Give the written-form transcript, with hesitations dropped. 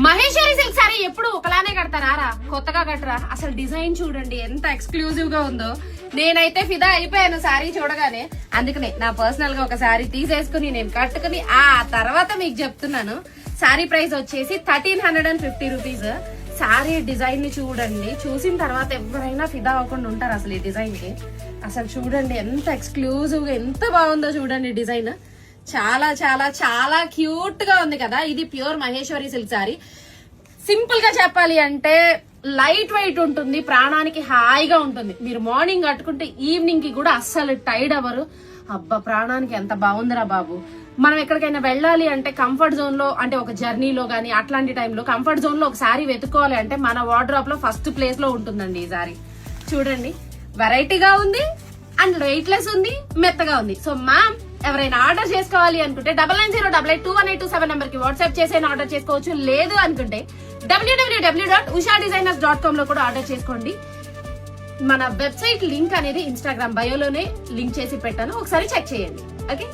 Maheshwari silk sorry ఎప్పుడు ఒకలానే కడతారా? కొత్తగా కట్టరా? అసలు డిజైన్ చూడండి ఎంత ఎక్స్క్లూజివ్ గా ఉందో. నేనైతే ఫిదా అయిపోయాను సారీ చూడగానే. అందుకనే నా పర్సనల్ గా ఒక సారీ తీసేసుకుని నేను కట్టుకుని ఆ తర్వాత మీకు చెప్తున్నాను. సారీ ప్రైస్ వచ్చేసి 1350 రూపీస్. సారీ డిజైన్ ని చూడండి, చూసిన తర్వాత ఎవరైనా ఫిదా అవ్వకుండా ఉంటారు అసలు ఈ డిజైన్ కి. అసలు చూడండి ఎంత ఎక్స్క్లూజివ్ గా ఎంత బాగుందో చూడండి డిజైన్. చాలా చాలా చాలా క్యూట్ గా ఉంది కదా. ఇది pure Maheshwari silk sorry. Simple గా చెప్పాలి అంటే లైట్ వెయిట్ ఉంటుంది, ప్రాణానికి హాయిగా ఉంటుంది. మీరు మార్నింగ్ కట్టుకుంటే ఈవినింగ్ కి కూడా అస్సలు టైర్డ్ అవ్వరు. అబ్బా ప్రాణానికి ఎంత బాగుందిరా బాబు. మనం ఎక్కడికైనా వెళ్ళాలి అంటే కంఫర్ట్ జోన్ లో, అంటే ఒక జర్నీలో గానీ అట్లాంటి టైంలో కంఫర్ట్ జోన్ లో ఒక సారీ వెతుక్కోవాలి అంటే మన వార్డ్రోబ్ లో ఫస్ట్ ప్లేస్ లో ఉంటుందండి ఈ సారీ. చూడండి వెరైటీగా ఉంది అండ్ వెయిట్లెస్ ఉంది, మెత్తగా ఉంది. సో మ్యామ్ ఎవరైనా ఆర్డర్ చేసుకోవాలి అనుకుంటే 9908821827 నెంబర్ కి వాట్సాప్ చేసి ఆర్డర్ చేసుకోవచ్చు. లేదు అనుకుంటే www.ushadesigners.com లో కూడా ఆర్డర్ చేసుకోండి. మన వెబ్సైట్ లింక్ అనేది ఇన్స్టాగ్రామ్ బయోలోనే లింక్ చేసి పెట్టాను, ఒకసారి చెక్ చేయండి. ఓకే.